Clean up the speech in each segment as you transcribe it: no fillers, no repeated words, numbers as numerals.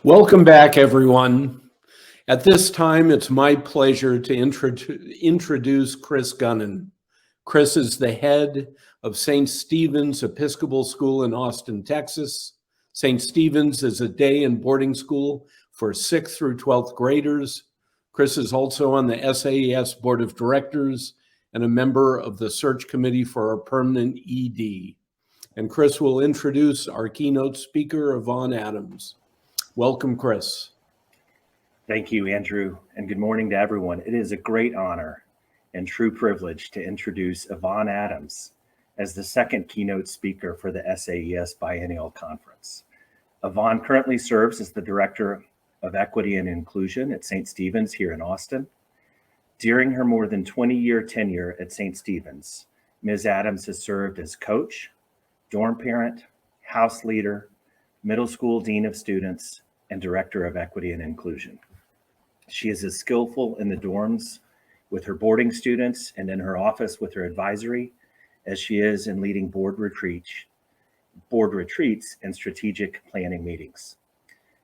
Welcome back, everyone. At this time, it's my pleasure to introduce Chris Gunnan. Chris is the head of St. Stephen's Episcopal School in Austin, Texas. St. Stephen's is a day and boarding school for 6th through 12th graders. Chris is also on the SAES Board of Directors and a member of the search committee for our permanent ED. And Chris will introduce our keynote speaker, Yvonne Adams. Welcome, Chris. Thank you, Andrew, and good morning to everyone. It is a great honor and true privilege to introduce Yvonne Adams as the second keynote speaker for the SAES Biennial Conference. Yvonne currently serves as the Director of Equity and Inclusion at St. Stephen's here in Austin. During her more than 20-year tenure at St. Stephen's, Ms. Adams has served as coach, dorm parent, house leader, middle school dean of students, and Director of Equity and Inclusion. She is as skillful in the dorms with her boarding students and in her office with her advisory as she is in leading board retreats and strategic planning meetings.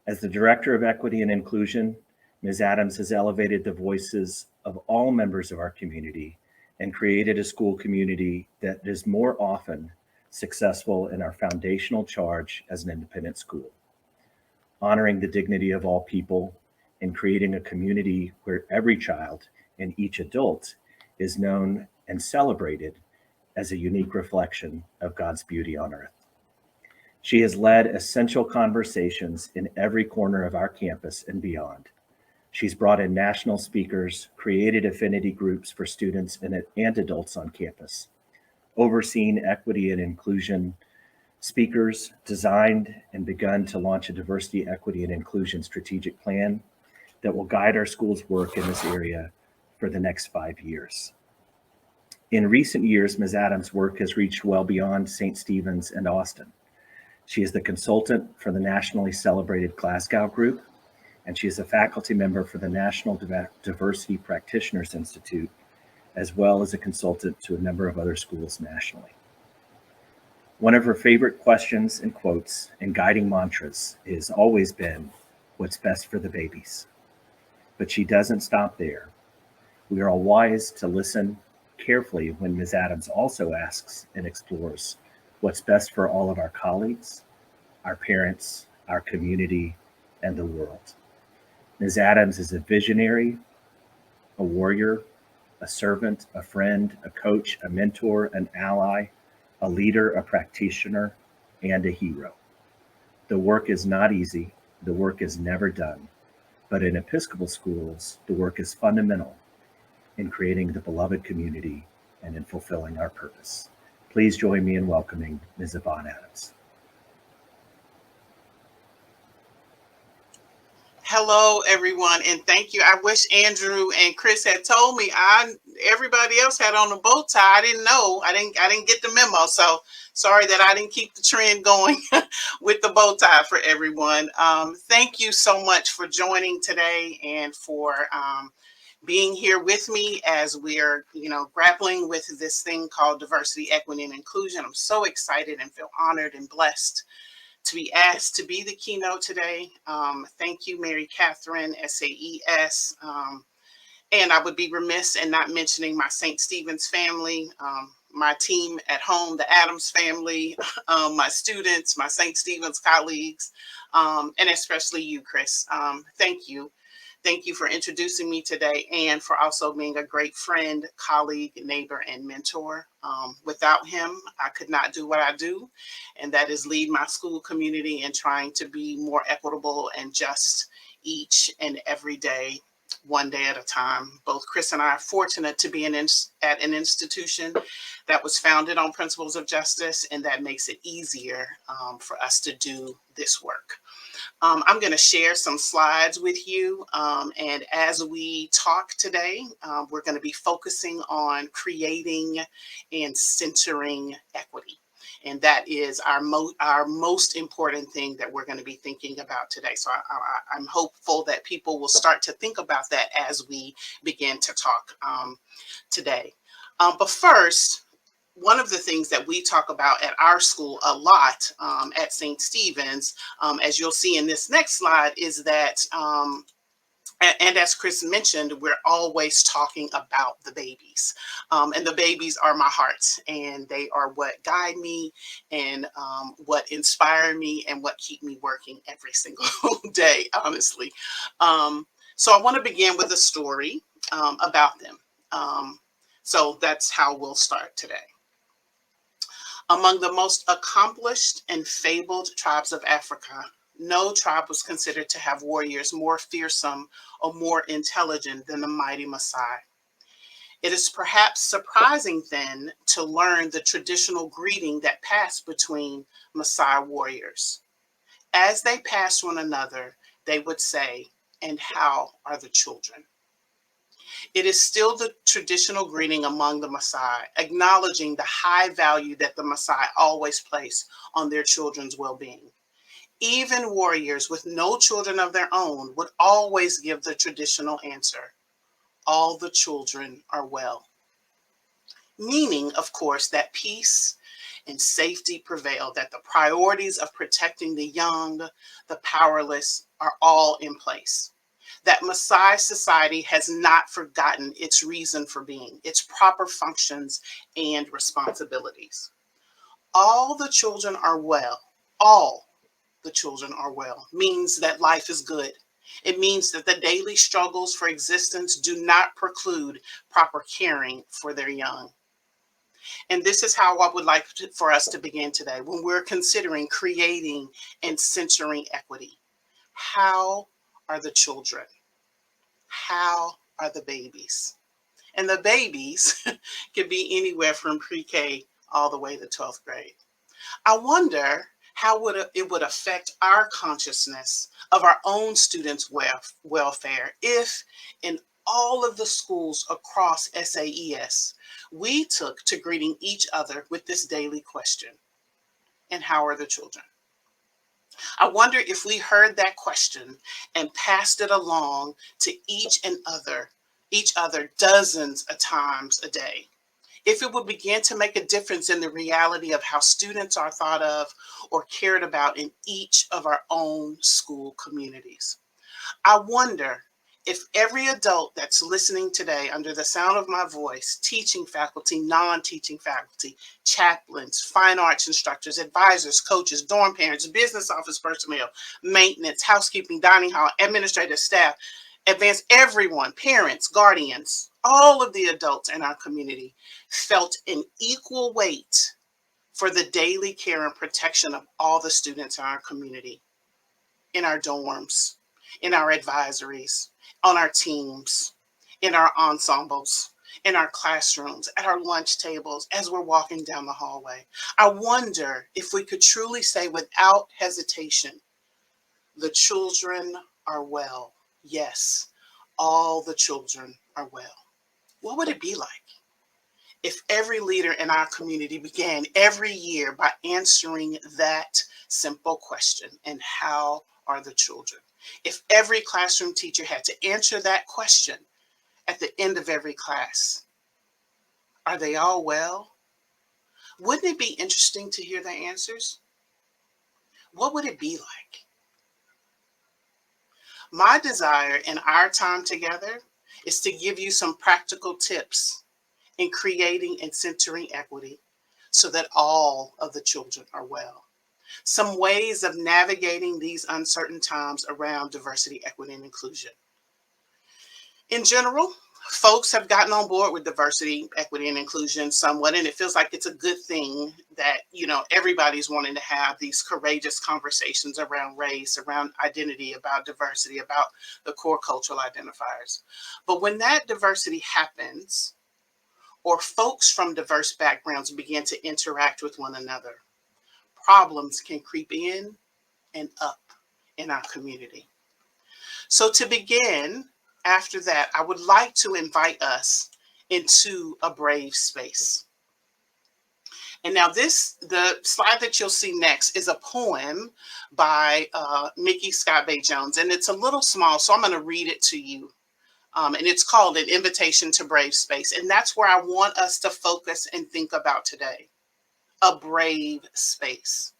As the Director of Equity and Inclusion, Ms. Adams has elevated the voices of all members of our community and created a school community that is more often successful in our foundational charge as an independent school, honoring the dignity of all people and creating a community where every child and each adult is known and celebrated as a unique reflection of God's beauty on earth. She has led essential conversations in every corner of our campus and beyond. She's brought in national speakers, created affinity groups for students and adults on campus, overseen equity and inclusion speakers, designed and begun to launch a diversity, equity, and inclusion strategic plan that will guide our school's work in this area for the next 5 years. In recent years, Ms. Adams' work has reached well beyond St. Stephen's and Austin. She is the consultant for the nationally celebrated Glasgow Group, and she is a faculty member for the National Diversity Practitioners Institute, as well as a consultant to a number of other schools nationally. One of her favorite questions and quotes and guiding mantras has always been, "What's best for the babies?" But she doesn't stop there. We are all wise to listen carefully when Ms. Adams also asks and explores what's best for all of our colleagues, our parents, our community, and the world. Ms. Adams is a visionary, a warrior, a servant, a friend, a coach, a mentor, an ally, a leader, a practitioner, and a hero. The work is not easy. The work is never done. But in Episcopal schools, the work is fundamental in creating the beloved community and in fulfilling our purpose. Please join me in welcoming Ms. Yvonne Adams. Hello, everyone, and thank you. I wish Andrew and Chris had told me. Everybody else had on a bow tie. I didn't know. I didn't get the memo. So sorry that I didn't keep the trend going with the bow tie for everyone. Thank you so much for joining today and for being here with me as we're, grappling with this thing called diversity, equity, and inclusion. I'm so excited and feel honored and blessed to be asked to be the keynote today. Thank you, Mary Catherine, SAES. And I would be remiss in not mentioning my St. Stephen's family, my team at home, the Adams family, my students, my St. Stephen's colleagues, and especially you, Chris. Thank you. Thank you for introducing me today and for also being a great friend, colleague, neighbor, and mentor. Without him, I could not do what I do, and that is lead my school community and trying to be more equitable and just each and every day, one day at a time. Both Chris and I are fortunate to be at an institution that was founded on principles of justice, and that makes it easier for us to do this work. I'm going to share some slides with you. And as we talk today, we're going to be focusing on creating and centering equity. And that is our most important thing that we're going to be thinking about today. So I'm hopeful that people will start to think about that as we begin to talk today. But first, one of the things that we talk about at our school a lot at St. Stephen's, as you'll see in this next slide, is that, and as Chris mentioned, we're always talking about the babies. And the babies are my heart, and they are what guide me and what inspire me and what keep me working every single day, honestly. So I want to begin with a story about them. So that's how we'll start today. Among the most accomplished and fabled tribes of Africa, no tribe was considered to have warriors more fearsome or more intelligent than the mighty Maasai. It is perhaps surprising then to learn the traditional greeting that passed between Maasai warriors. As they passed one another, they would say, "And how are the children?" It is still the traditional greeting among the Maasai, acknowledging the high value that the Maasai always place on their children's well-being. Even warriors with no children of their own would always give the traditional answer, "All the children are well." Meaning, of course, that peace and safety prevail, that the priorities of protecting the young, the powerless are all in place. That Maasai society has not forgotten its reason for being, its proper functions and responsibilities. All the children are well. All the children are well means that life is good. It means that the daily struggles for existence do not preclude proper caring for their young. And this is how I would like for us to begin today when we're considering creating and centering equity. How are the children? How are the babies? And the babies could be anywhere from pre-K all the way to 12th grade. I wonder how it would affect our consciousness of our own students' welfare if in all of the schools across SAES, we took to greeting each other with this daily question, "And how are the children?" I wonder if we heard that question and passed it along to each other dozens of times a day, if it would begin to make a difference in the reality of how students are thought of or cared about in each of our own school communities. I wonder if every adult that's listening today under the sound of my voice, teaching faculty, non-teaching faculty, chaplains, fine arts instructors, advisors, coaches, dorm parents, business office personnel, maintenance, housekeeping, dining hall, administrative staff, advanced everyone, parents, guardians, all of the adults in our community felt an equal weight for the daily care and protection of all the students in our community, in our dorms, in our advisories, on our teams, in our ensembles, in our classrooms, at our lunch tables, as we're walking down the hallway. I wonder if we could truly say without hesitation, "The children are well." Yes, all the children are well. What would it be like if every leader in our community began every year by answering that simple question, "And how are the children?" If every classroom teacher had to answer that question at the end of every class, "Are they all well?" Wouldn't it be interesting to hear their answers? What would it be like? My desire in our time together is to give you some practical tips in creating and centering equity so that all of the children are well. Some ways of navigating these uncertain times around diversity, equity, and inclusion. In general, folks have gotten on board with diversity, equity, and inclusion somewhat, and it feels like it's a good thing that, everybody's wanting to have these courageous conversations around race, around identity, about diversity, about the core cultural identifiers. But when that diversity happens, or folks from diverse backgrounds begin to interact with one another, problems can creep in and up in our community. So to begin, after that, I would like to invite us into a brave space. And now the slide that you'll see next is a poem by Mickey Scott Bay Jones, and it's a little small, so I'm going to read it to you And it's called An Invitation to Brave Space. And that's where I want us to focus and think about today. A brave space.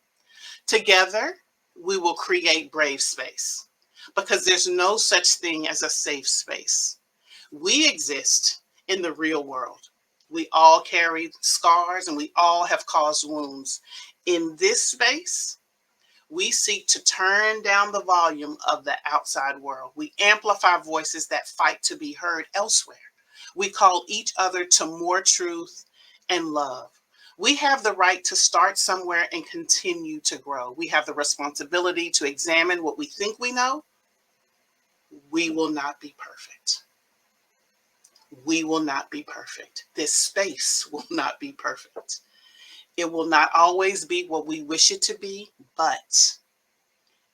Together, we will create brave space because there's no such thing as a safe space. We exist in the real world. We all carry scars and we all have caused wounds. In this space, we seek to turn down the volume of the outside world. We amplify voices that fight to be heard elsewhere. We call each other to more truth and love. We have the right to start somewhere and continue to grow. We have the responsibility to examine what we think we know. We will not be perfect. We will not be perfect. This space will not be perfect. It will not always be what we wish it to be, but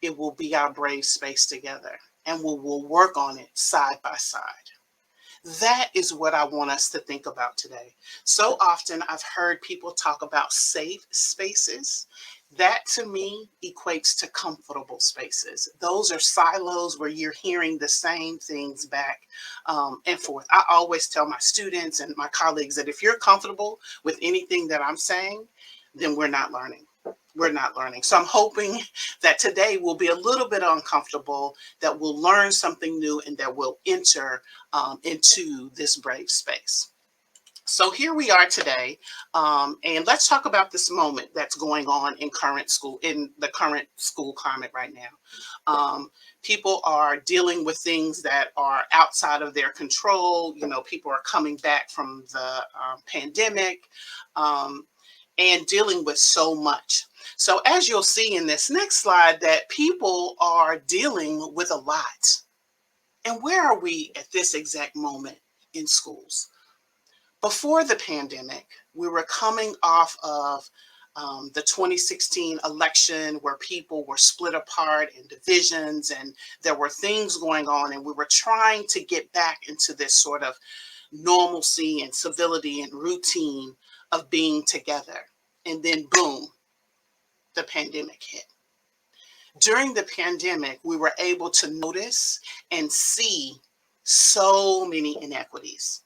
it will be our brave space together, and we will work on it side by side. That is what I want us to think about today. So often I've heard people talk about safe spaces. That to me equates to comfortable spaces. Those are silos where you're hearing the same things back and forth. I always tell my students and my colleagues that if you're comfortable with anything that I'm saying, then we're not learning. We're not learning. So I'm hoping that today will be a little bit uncomfortable, that we'll learn something new, and that we'll enter into this brave space. So here we are today, and let's talk about this moment that's going on in the current school climate right now. People are dealing with things that are outside of their control. You know, people are coming back from the pandemic and dealing with so much. So as you'll see in this next slide, that people are dealing with a lot. And where are we at this exact moment in schools? Before the pandemic, we were coming off of the 2016 election where people were split apart in divisions and there were things going on, and we were trying to get back into this sort of normalcy and civility and routine of being together. And then boom, the pandemic hit. During the pandemic, we were able to notice and see so many inequities.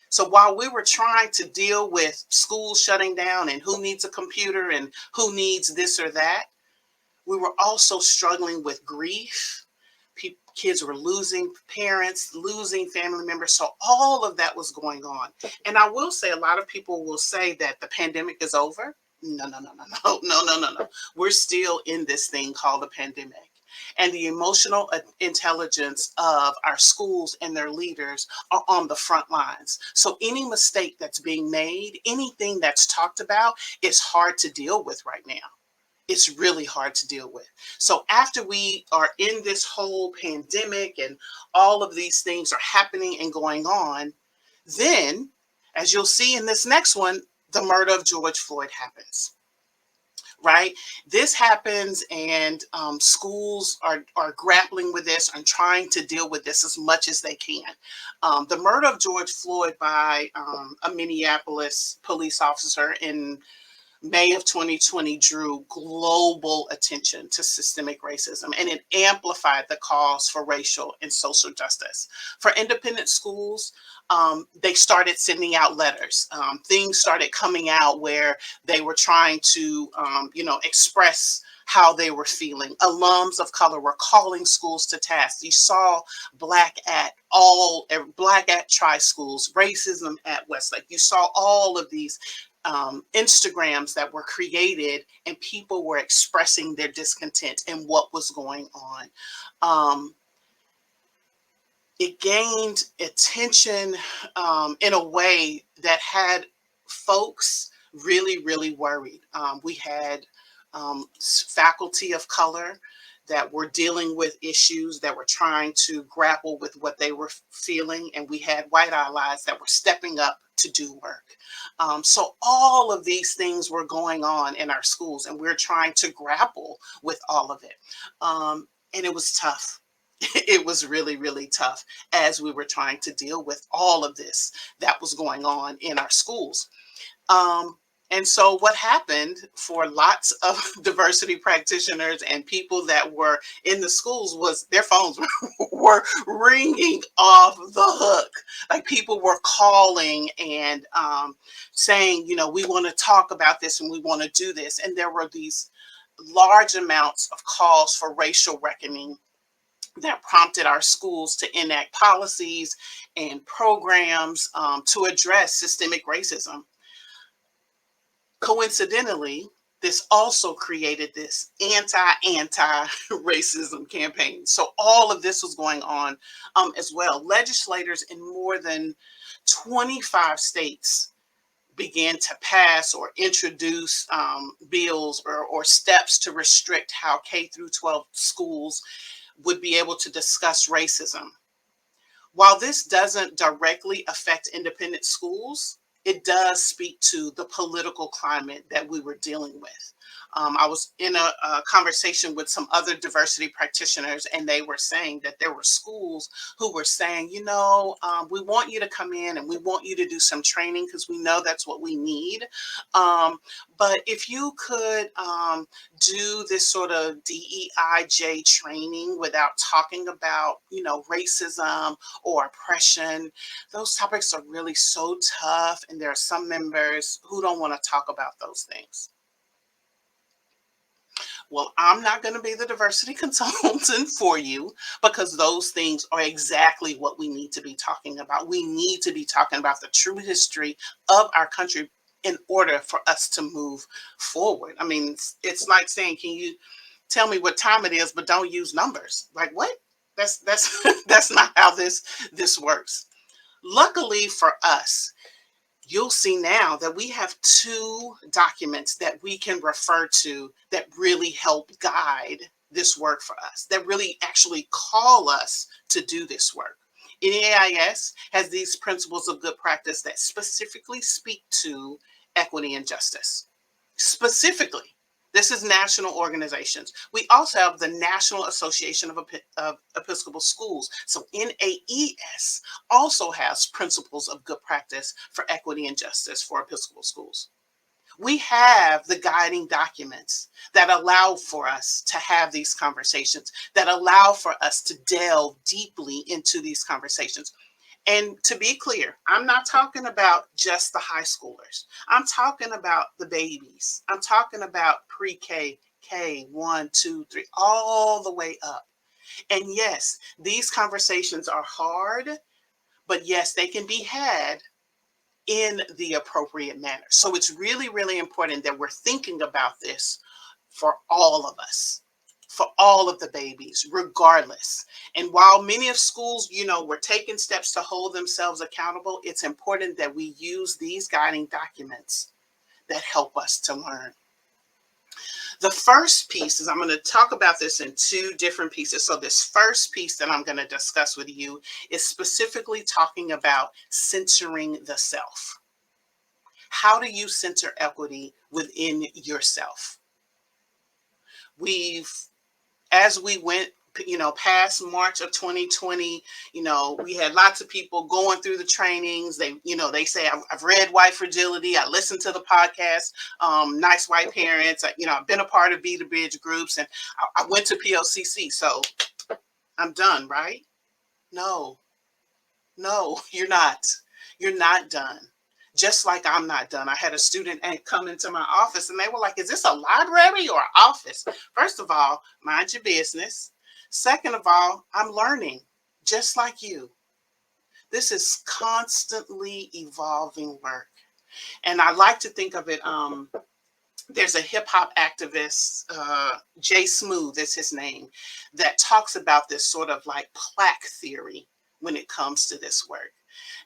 So while we were trying to deal with schools shutting down and who needs a computer and who needs this or that, we were also struggling with grief. Kids were losing parents, losing family members. So all of that was going on. And I will say, a lot of people will say that the pandemic is over. No. We're still in this thing called the pandemic. And the emotional intelligence of our schools and their leaders are on the front lines. So any mistake that's being made, anything that's talked about, is hard to deal with right now. It's really hard to deal with. So after we are in this whole pandemic and all of these things are happening and going on, then, as you'll see in this next one, the murder of George Floyd happens. Right? This happens, and schools are grappling with this and trying to deal with this as much as they can. The murder of George Floyd by a Minneapolis police officer in May of 2020 drew global attention to systemic racism, and it amplified the calls for racial and social justice. For independent schools, they started sending out letters. Things started coming out where they were trying to, express how they were feeling. Alums of color were calling schools to task. You saw Black at tri-schools, racism at Westlake. You saw all of these Instagrams that were created, and people were expressing their discontent and what was going on. It gained attention in a way that had folks really, really worried. We had faculty of color that were dealing with issues, that were trying to grapple with what they were feeling, and we had white allies that were stepping up to do work. So all of these things were going on in our schools, and we're trying to grapple with all of it. And it was tough. It was really, really tough as we were trying to deal with all of this that was going on in our schools. And so what happened for lots of diversity practitioners and people that were in the schools was their phones were ringing off the hook. Like people were calling and saying, we want to talk about this and we want to do this. And there were these large amounts of calls for racial reckoning that prompted our schools to enact policies and programs to address systemic racism. Coincidentally, this also created this anti-racism campaign. So all of this was going on as well. Legislators in more than 25 states began to pass or introduce bills or steps to restrict how K through 12 schools would be able to discuss racism. While this doesn't directly affect independent schools, it does speak to the political climate that we were dealing with. I was in a conversation with some other diversity practitioners, and they were saying that there were schools who were saying, we want you to come in and we want you to do some training because we know that's what we need. But if you could do this sort of DEIJ training without talking about, racism or oppression, those topics are really so tough. And there are some members who don't want to talk about those things. Well, I'm not going to be the diversity consultant for you because those things are exactly what we need to be talking about. We need to be talking about the true history of our country in order for us to move forward. I mean, it's like saying, can you tell me what time it is, but don't use numbers? Like what? That's that's not how this works. Luckily for us, you'll see now that we have two documents that we can refer to that really help guide this work for us, that really actually call us to do this work. NEIS has these principles of good practice that specifically speak to equity and justice. Specifically, this is national organizations. We also have the National Association of Episcopal Schools. So NAES also has principles of good practice for equity and justice for Episcopal schools. We have the guiding documents that allow for us to have these conversations, that allow for us to delve deeply into these conversations. And to be clear, I'm not talking about just the high schoolers. I'm talking about the babies. I'm talking about pre-K, K, 1, 2, 3, all the way up. And yes, these conversations are hard, but yes, they can be had in the appropriate manner. So it's really, really important that we're thinking about this for all of us, for all of the babies, regardless. And while many of schools, were taking steps to hold themselves accountable, it's important that we use these guiding documents that help us to learn. The first piece is, I'm going to talk about this in two different pieces. So this first piece that I'm going to discuss with you is specifically talking about centering the self. How do you center equity within yourself? As we went, past March of 2020, we had lots of people going through the trainings. They say, I've read White Fragility. I listened to the podcast, Nice White Parents. I've been a part of Be the Bridge groups, and I went to PLCC. So I'm done, right? No, you're not. You're not done. Just like I'm not done. I had a student come into my office and they were like, is this a library or an office? First of all, mind your business. Second of all, I'm learning just like you. This is constantly evolving work. And I like to think of it, there's a hip hop activist, Jay Smooth is his name, that talks about this sort of like plaque theory when it comes to this work.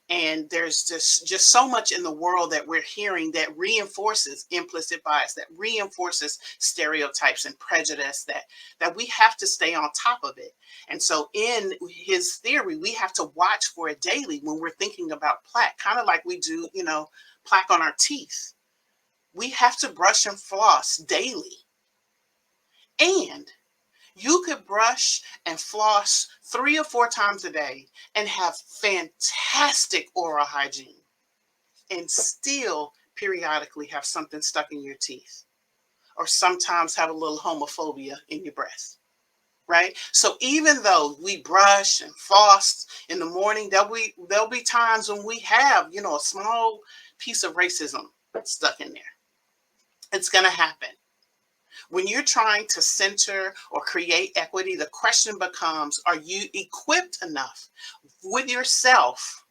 And there's just so much in the world that we're hearing that reinforces implicit bias, that reinforces stereotypes and prejudice, that we have to stay on top of it. And so in his theory, we have to watch for it daily when we're thinking about plaque, kind of like we do, plaque on our teeth. We have to brush and floss daily. And you could brush and floss 3 or 4 times a day and have fantastic oral hygiene and still periodically have something stuck in your teeth, or sometimes have a little homophobia in your breath, right? So even though we brush and floss in the morning, there'll be times when we have, you know, a small piece of racism stuck in there. It's going to happen. When you're trying to center or create equity, the question becomes, are you equipped enough with yourself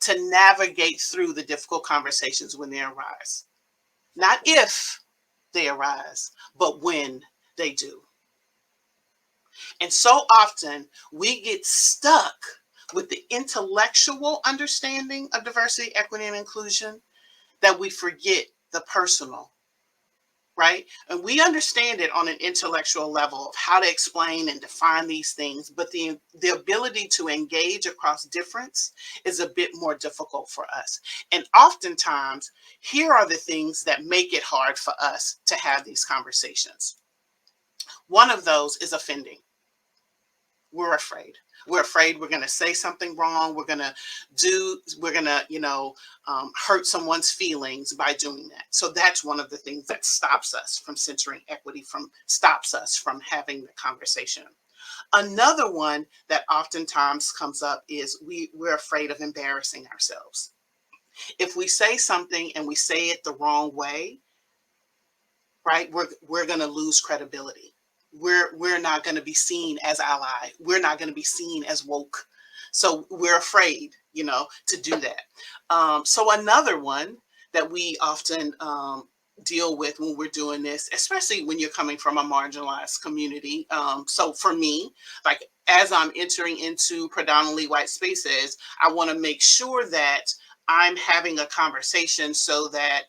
to navigate through the difficult conversations when they arise? Not if they arise, but when they do. And so often we get stuck with the intellectual understanding of diversity, equity, and inclusion that we forget the personal, right? And we understand it on an intellectual level of how to explain and define these things, but the ability to engage across difference is a bit more difficult for us. And oftentimes, here are the things that make it hard for us to have these conversations. One of those is offending. We're afraid. We're afraid we're going to say something wrong. We're going to, hurt someone's feelings by doing that. So that's one of the things that stops us from centering equity, stops us from having the conversation. Another one that oftentimes comes up is we're afraid of embarrassing ourselves. If we say something and we say it the wrong way, right, we're going to lose credibility. We're not going to be seen as ally. We're not going to be seen as woke. So we're afraid, to do that. So another one that we often deal with when we're doing this, especially when you're coming from a marginalized community. So for me, like as I'm entering into predominantly white spaces, I want to make sure that I'm having a conversation so that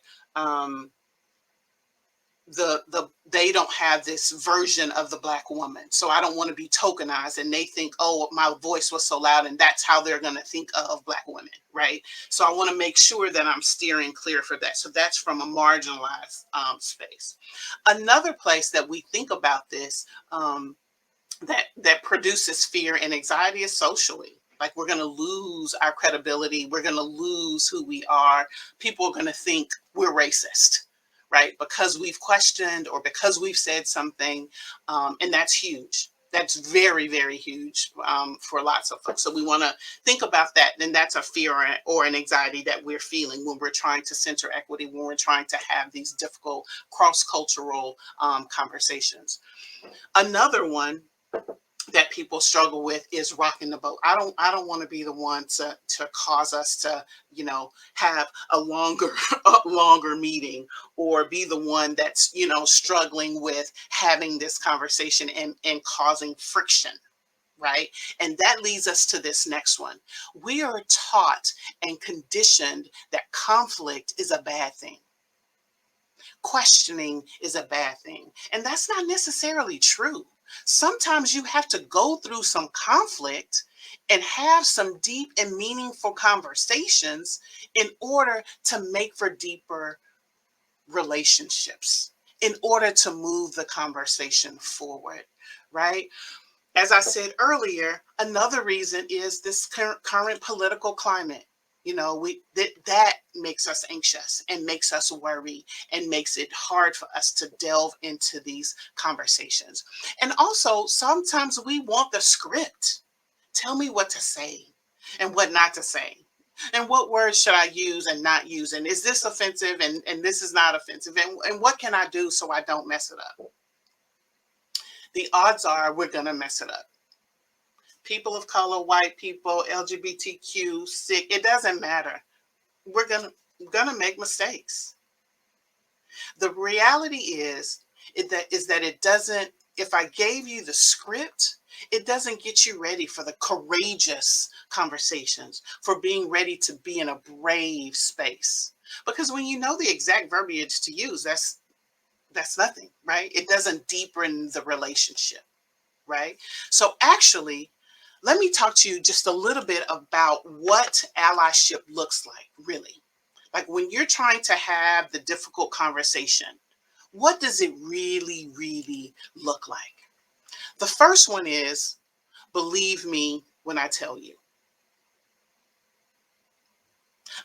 they don't have this version of the Black woman. So I don't want to be tokenized and they think, oh, my voice was so loud and that's how they're going to think of Black women, right? So I want to make sure that I'm steering clear for that. So that's from a marginalized space. Another place that we think about this that produces fear and anxiety is socially. Like we're going to lose our credibility. We're going to lose who we are. People are going to think we're racist, right? Because we've questioned or because we've said something. And that's huge. That's very, very huge for lots of folks. So we want to think about that. And that's a fear or an anxiety that we're feeling when we're trying to center equity, when we're trying to have these difficult cross-cultural conversations. Another one that people struggle with is rocking the boat. I don't want to be the one to cause us to, have a longer meeting or be the one that's, struggling with having this conversation and causing friction. Right. And that leads us to this next one. We are taught and conditioned that conflict is a bad thing. Questioning is a bad thing. And that's not necessarily true. Sometimes you have to go through some conflict and have some deep and meaningful conversations in order to make for deeper relationships, in order to move the conversation forward, right? As I said earlier, another reason is this current political climate. That makes us anxious and makes us worry and makes it hard for us to delve into these conversations. And also, sometimes we want the script. Tell me what to say and what not to say. And what words should I use and not use? And is this offensive and this is not offensive? And what can I do so I don't mess it up? The odds are we're going to mess it up. People of color, white people, LGBTQ, sick, it doesn't matter. We're gonna make mistakes. The reality is that it doesn't, if I gave you the script, it doesn't get you ready for the courageous conversations, for being ready to be in a brave space. Because when you know the exact verbiage to use, that's nothing, right? It doesn't deepen the relationship, right? So actually, let me talk to you just a little bit about what allyship looks like, really. Like when you're trying to have the difficult conversation, what does it really, really look like? The first one is, believe me when I tell you.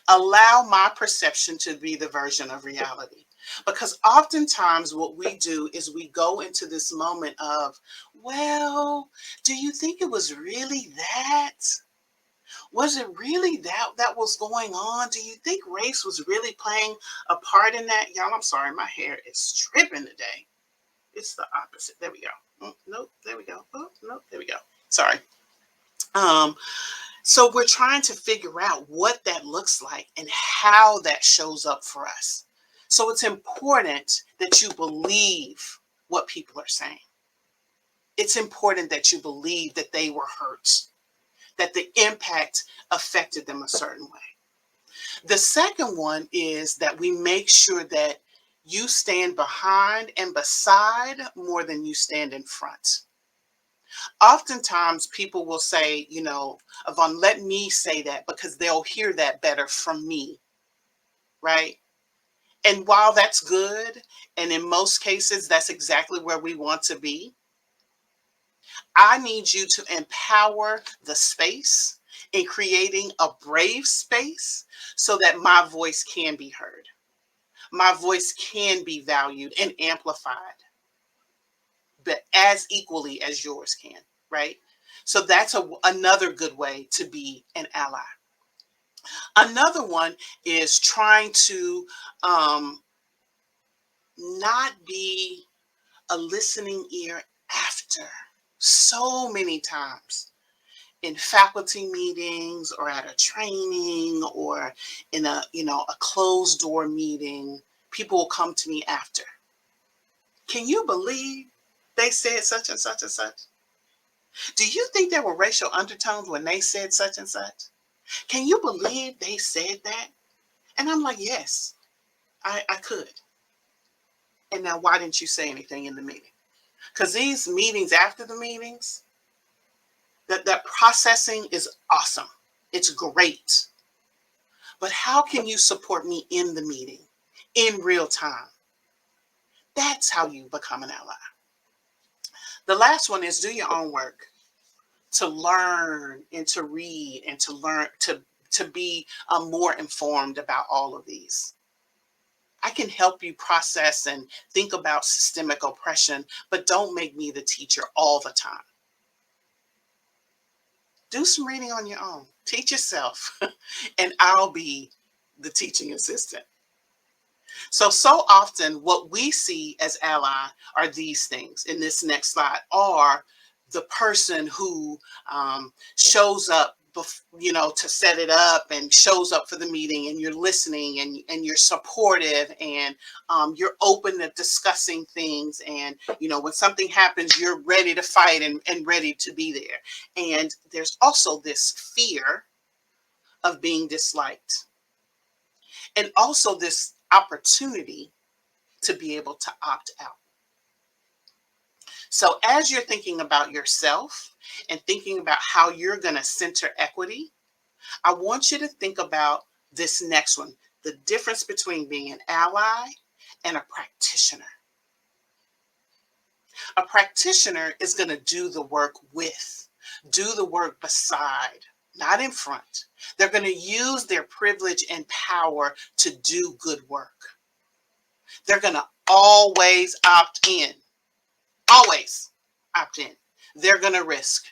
Allow my perception to be the version of reality. Because oftentimes what we do is we go into this moment of, well, do you think it was really that? Was it really that was going on? Do you think race was really playing a part in that? Y'all, I'm sorry, my hair is tripping today. It's the opposite. There we go. Oh, nope, there we go. Oh, nope, there we go. Sorry. So we're trying to figure out what that looks like and how that shows up for us. So it's important that you believe what people are saying. It's important that you believe that they were hurt, that the impact affected them a certain way. The second one is that we make sure that you stand behind and beside more than you stand in front. Oftentimes people will say, Yvonne, let me say that because they'll hear that better from me, right? And while that's good, and in most cases, that's exactly where we want to be, I need you to empower the space in creating a brave space so that my voice can be heard. My voice can be valued and amplified, but as equally as yours can, right? So that's another good way to be an ally. Another one is trying to not be a listening ear after. So many times in faculty meetings or at a training or in a closed door meeting, people will come to me after. Can you believe they said such and such and such? Do you think there were racial undertones when they said such and such? Can you believe they said that? And I'm like, yes, I could. And now why didn't you say anything in the meeting? Because these meetings after the meetings, that processing is awesome. It's great. But how can you support me in the meeting, in real time? That's how you become an ally. The last one is do your own work. To learn and to read and to learn to be more informed about all of these. I can help you process and think about systemic oppression, but don't make me the teacher all the time. Do some reading on your own. Teach yourself, and I'll be the teaching assistant. So often what we see as ally are these things in this next slide are the person who shows up, to set it up and shows up for the meeting, and you're listening and you're supportive and you're open to discussing things. And, when something happens, you're ready to fight and ready to be there. And there's also this fear of being disliked and also this opportunity to be able to opt out. So as you're thinking about yourself and thinking about how you're going to center equity, I want you to think about this next one, the difference between being an ally and a practitioner. A practitioner is going to do the work with, do the work beside, not in front. They're going to use their privilege and power to do good work. They're going to always opt in. Always opt in. They're going to risk.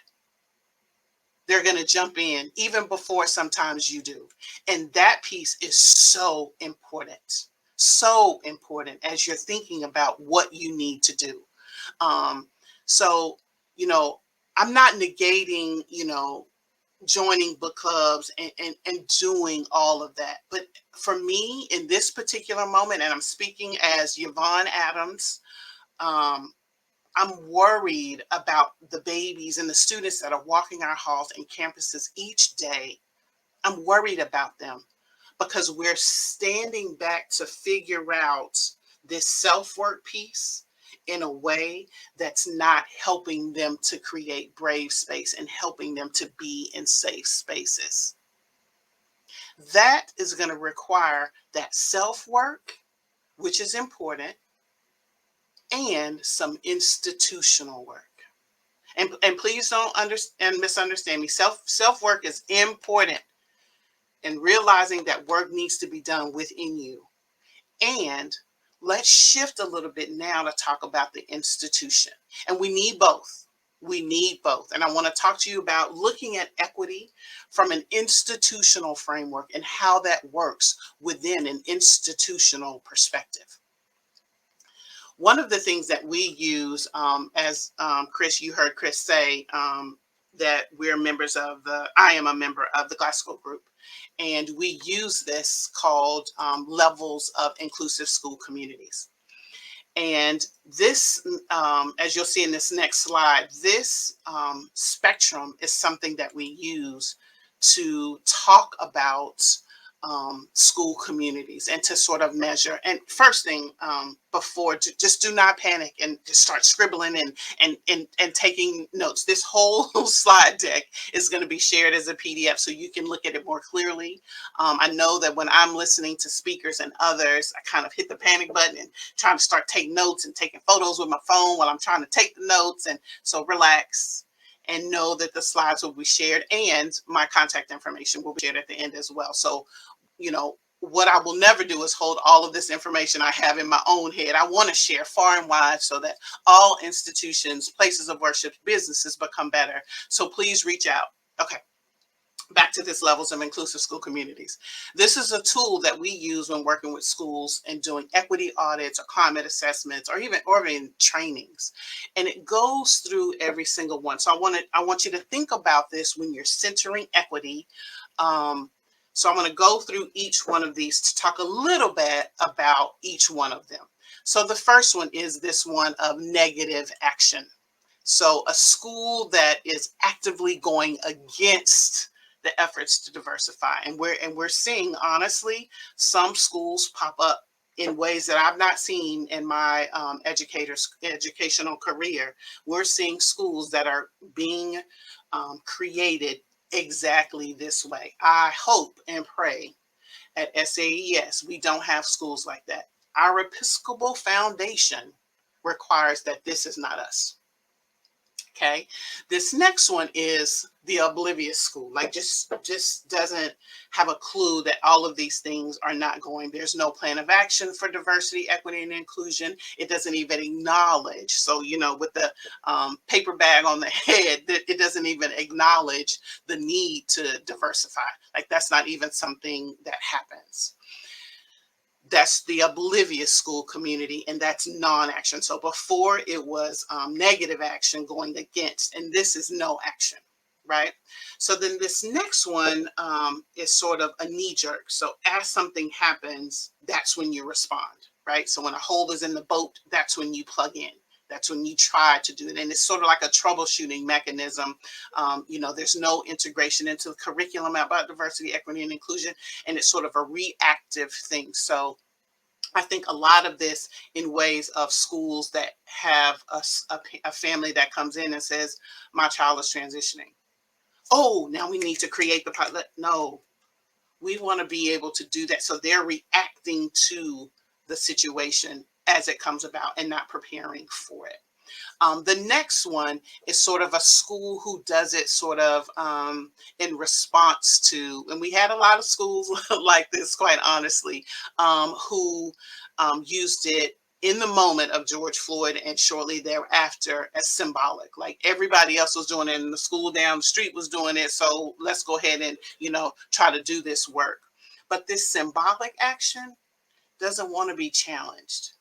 They're going to jump in even before sometimes you do. And that piece is so important. So important as you're thinking about what you need to do. I'm not negating, joining book clubs and doing all of that. But for me, in this particular moment, and I'm speaking as Yvonne Adams, I'm worried about the babies and the students that are walking our halls and campuses each day. I'm worried about them because we're standing back to figure out this self-work piece in a way that's not helping them to create brave space and helping them to be in safe spaces. That is going to require that self-work, which is important, and some institutional work. And please don't misunderstand me. Self-work is important. and realizing that work needs to be done within you. And let's shift a little bit now to talk about the institution. And we need both. We need both. And I want to talk to you about looking at equity from an institutional framework and how that works within an institutional perspective. One of the things that we use, as Chris, you heard Chris say that we're members of I am a member of the Glasgow group. And we use this called levels of inclusive school communities. And this, as you'll see in this next slide, this spectrum is something that we use to talk about school communities and to sort of measure. And first thing, before, just do not panic and just start scribbling and taking notes. This whole slide deck is going to be shared as a PDF so you can look at it more clearly. I know that when I'm listening to speakers and others, I kind of hit the panic button and trying to start taking notes and taking photos with my phone while I'm trying to take the notes. And so relax and know that the slides will be shared and my contact information will be shared at the end as well. So, you know, what I will never do is hold all of this information I have in my own head. I want to share far and wide so that all institutions, places of worship, businesses become better. So please reach out. Okay. Back to this levels of inclusive school communities. This is a tool that we use when working with schools and doing equity audits or climate assessments or even trainings. And it goes through every single one. So I want you to think about this when you're centering equity. So I'm going to go through each one of these to talk a little bit about each one of them. So the first one is this one of negative action. So a school that is actively going against the efforts to diversify. And we're seeing, honestly, some schools pop up in ways that I've not seen in my educational career. We're seeing schools that are being created exactly this way. I hope and pray at SAES we don't have schools like that. Our Episcopal foundation requires that this is not us. Okay, this next one is the oblivious school, like just doesn't have a clue that all of these things are not going. There's no plan of action for diversity, equity, and inclusion. It doesn't even acknowledge. So, you know, with the paper bag on the head, it doesn't even acknowledge the need to diversify. Like that's not even something that happens. That's the oblivious school community, and that's non-action. So before it was negative action going against, and this is no action, right? So then this next one is sort of a knee-jerk. So as something happens, that's when you respond, right? So when a hole is in the boat, that's when you plug in. That's when you try to do it. And it's sort of like a troubleshooting mechanism. You know, there's no integration into the curriculum about diversity, equity, and inclusion. And it's sort of a reactive thing. So I think a lot of this in ways of schools that have a family that comes in and says, my child is transitioning. Oh, now we need to create the pilot. No, we want to be able to do that. So they're reacting to the situation as it comes about and not preparing for it. The next one is sort of a school who does it sort of in response to, and we had a lot of schools like this, quite honestly, who used it in the moment of George Floyd and shortly thereafter as symbolic. Like everybody else was doing it and the school down the street was doing it. So let's go ahead and, you know, try to do this work. But this symbolic action doesn't want to be challenged,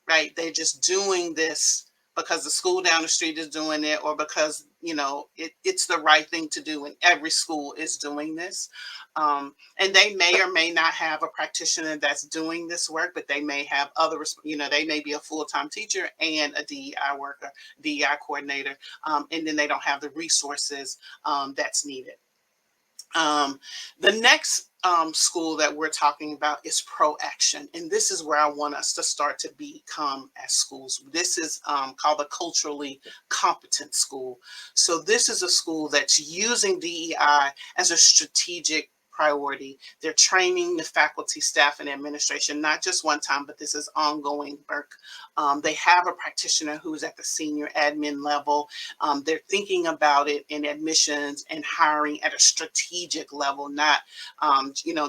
right? They're just doing this because the school down the street is doing it or because, you know, it's the right thing to do and every school is doing this. And they may or may not have a practitioner that's doing this work, but they may have other, you know, they may be a full-time teacher and a DEI worker, DEI coordinator, and then they don't have the resources that's needed. The next school that we're talking about is pro-action. And this is where I want us to start to become as schools. This is called the culturally competent school. So this is a school that's using DEI as a strategic priority. They're training the faculty, staff, and administration, not just one time, but this is ongoing work. They have a practitioner who's at the senior admin level. They're thinking about it in admissions and hiring at a strategic level, not,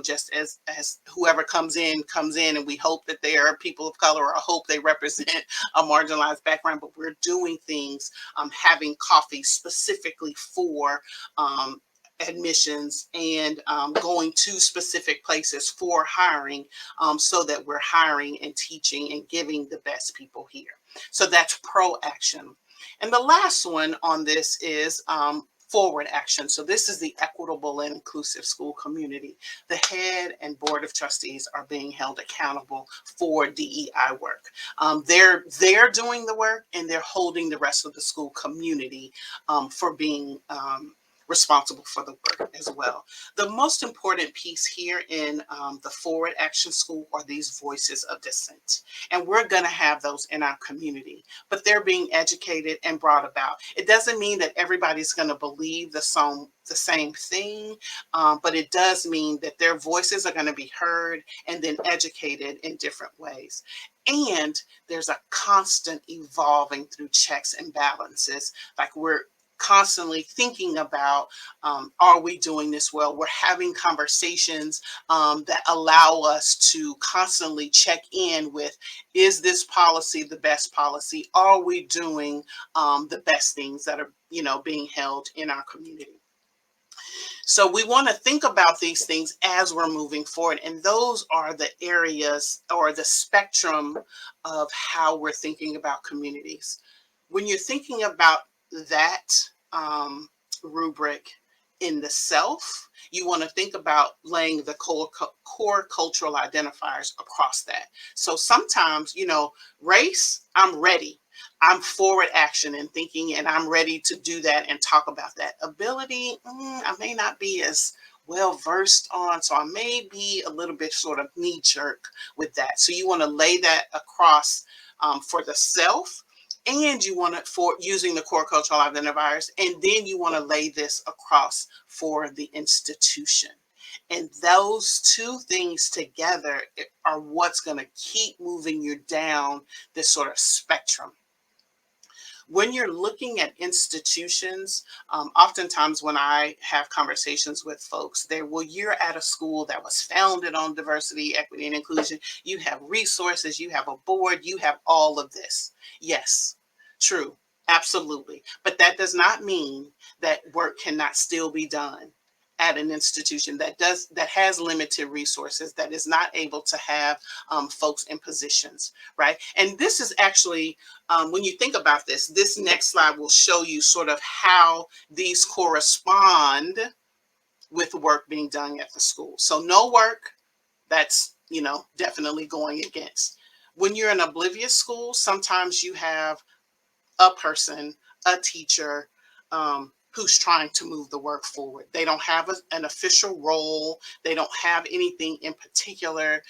just as whoever comes in, and we hope that they are people of color, or hope they represent a marginalized background, but we're doing things, having coffee specifically for admissions, and going to specific places for hiring, so that we're hiring and teaching and giving the best people here. So that's pro-action. And the last one on this is forward action. So this is the equitable and inclusive school community. The head and board of trustees are being held accountable for DEI work. They're doing the work, and they're holding the rest of the school community for being responsible for the work as well. The most important piece here in the forward action school are these voices of dissent. And we're going to have those in our community, but they're being educated and brought about. It doesn't mean that everybody's going to believe the same thing, but it does mean that their voices are going to be heard and then educated in different ways. And there's a constant evolving through checks and balances. Like, we're constantly thinking about, are we doing this well? We're having conversations that allow us to constantly check in with, is this policy the best policy? Are we doing the best things that are, being held in our community? So we want to think about these things as we're moving forward. And those are the areas, or the spectrum of how we're thinking about communities. When you're thinking about that rubric in the self, you want to think about laying the core cultural identifiers across that. So sometimes, race, I'm ready. I'm forward action and thinking, and I'm ready to do that and talk about that. Ability, I may not be as well versed on, so I may be a little bit sort of knee jerk with that. So you want to lay that across for the self, and you want it for using the core cultural identifiers, and then you want to lay this across for the institution. And those two things together are what's going to keep moving you down this sort of spectrum. When you're looking at institutions, oftentimes when I have conversations with folks, you're at a school that was founded on diversity, equity, and inclusion. You have resources, you have a board, you have all of this. Yes, true, absolutely. But that does not mean that work cannot still be done at an institution that has limited resources, that is not able to have folks in positions, right? And this is actually, when you think about this next slide will show you sort of how these correspond with work being done at the school. So no work, that's, definitely going against. When you're in oblivious school, sometimes you have a person, a teacher, who's trying to move the work forward. They don't have an official role. They don't have anything in particular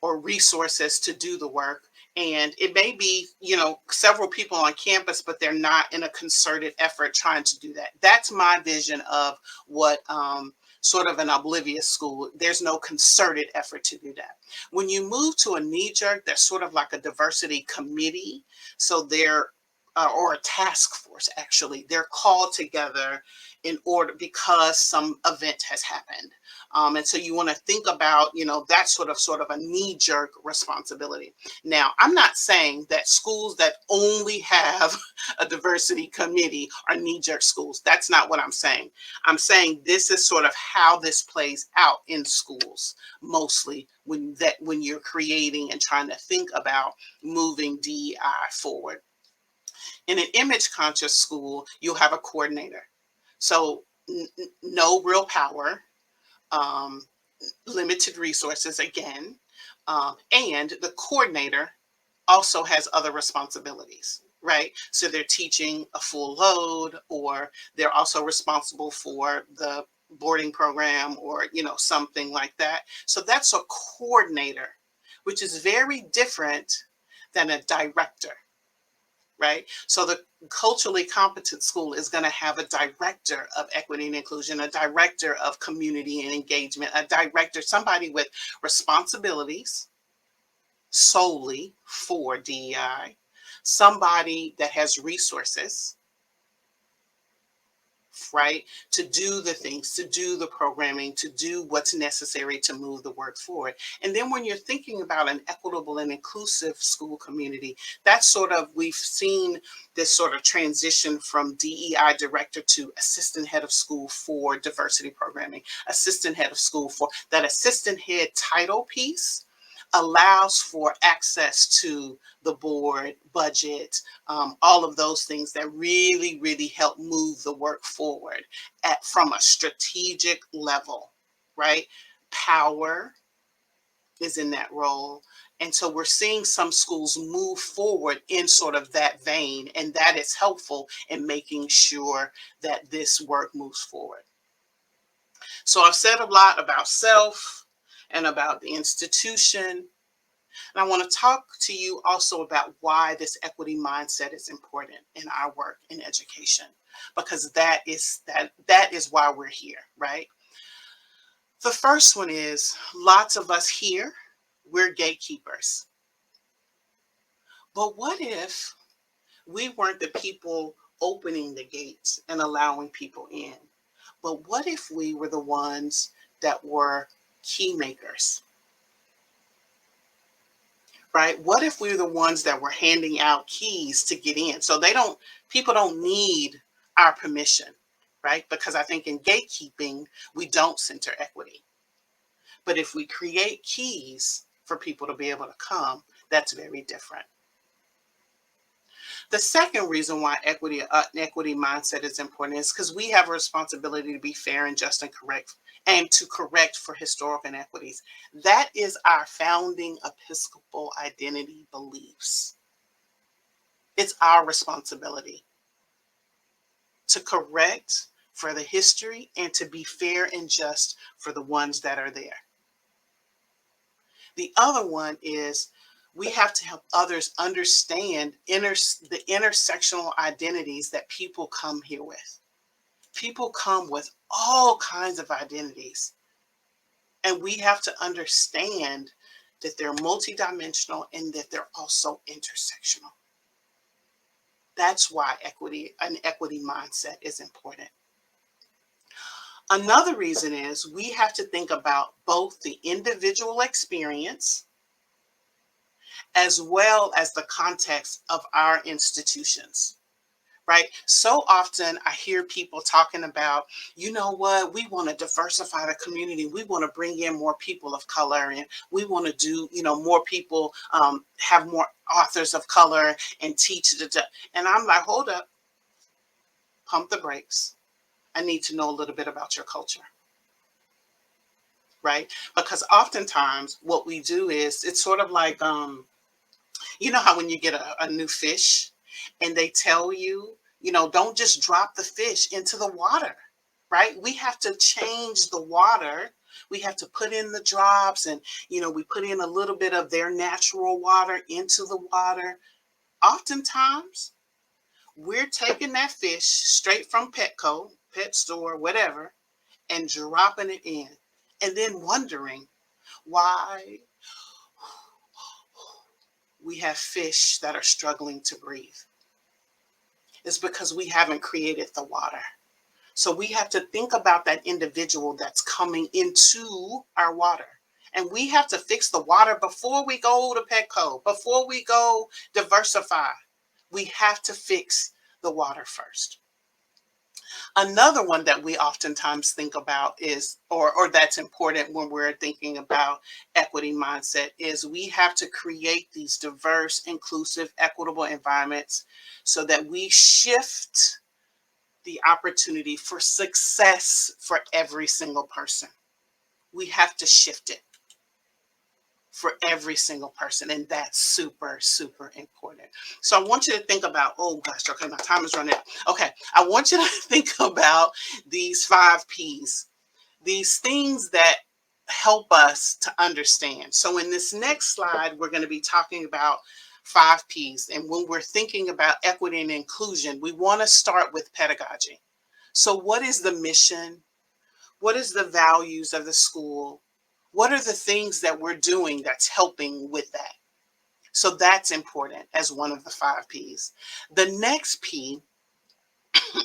or resources to do the work. And it may be, several people on campus, but they're not in a concerted effort trying to do that. That's my vision of what sort of an oblivious school. There's no concerted effort to do that. When you move to a knee-jerk, there's sort of like a diversity committee. So they're or a task force, actually. They're called together in order because some event has happened. And so you want to think about, that sort of a knee-jerk responsibility. Now, I'm not saying that schools that only have a diversity committee are knee-jerk schools. That's not what I'm saying. I'm saying this is sort of how this plays out in schools, mostly when you're creating and trying to think about moving DEI forward. In an image conscious school, you'll have a coordinator. So no real power, limited resources again, and the coordinator also has other responsibilities, right? So they're teaching a full load, or they're also responsible for the boarding program, or, something like that. So that's a coordinator, which is very different than a director. right? So the culturally competent school is going to have a director of equity and inclusion, a director of community and engagement, a director, somebody with responsibilities solely for DEI, somebody that has resources, right, to do the things, to do the programming, to do what's necessary to move the work forward. And then when you're thinking about an equitable and inclusive school community, that's sort of, we've seen this sort of transition from DEI director to assistant head of school for diversity programming, assistant head of school for that assistant head title piece allows for access to the board budget, all of those things that really, really help move the work forward from a strategic level, right? Power is in that role. And so we're seeing some schools move forward in sort of that vein, and that is helpful in making sure that this work moves forward. So I've said a lot about self and about the institution. And I want to talk to you also about why this equity mindset is important in our work in education, because that is why we're here, right? The first one is, lots of us here, we're gatekeepers. But what if we weren't the people opening the gates and allowing people in? But what if we were the ones that were key makers? Right? What if we were the ones that were handing out keys to get in? So people don't need our permission, right? Because I think in gatekeeping, we don't center equity. But if we create keys for people to be able to come, that's very different. The second reason why equity mindset is important is because we have a responsibility to be fair and just and correct, and to correct for historical inequities. That is our founding Episcopal identity beliefs. It's our responsibility to correct for the history and to be fair and just for the ones that are there. The other one is we have to help others understand the intersectional identities that people come here with. People come with all kinds of identities. And we have to understand that they're multidimensional and that they're also intersectional. That's why an equity mindset is important. Another reason is we have to think about both the individual experience as well as the context of our institutions, right? So often I hear people talking about, you know what, we want to diversify the community. We want to bring in more people of color, and we want to do, more people, have more authors of color and teach. And I'm like, hold up, pump the brakes. I need to know a little bit about your culture. Right? Because oftentimes what we do is, it's sort of like, you know how when you get a new fish and they tell you, don't just drop the fish into the water, right? We have to change the water. We have to put in the drops, and, we put in a little bit of their natural water into the water. Oftentimes, we're taking that fish straight from Petco, pet store, whatever, and dropping it in, and then wondering why we have fish that are struggling to breathe. It's because we haven't created the water. So we have to think about that individual that's coming into our water. And we have to fix the water before we go to Petco, before we go diversify. We have to fix the water first. Another one that we oftentimes think about is, or that's important when we're thinking about equity mindset, is we have to create these diverse, inclusive, equitable environments so that we shift the opportunity for success for every single person. We have to shift it for every single person. And that's super, super important. So I want you to think about, oh gosh, okay, my time is running out. Okay, I want you to think about these 5 Ps, these things that help us to understand. So in this next slide, we're going to be talking about 5 P's. And when we're thinking about equity and inclusion, we want to start with pedagogy. So what is the mission? What is the values of the school? What are the things that we're doing that's helping with that? So that's important as one of the 5 P's. The next P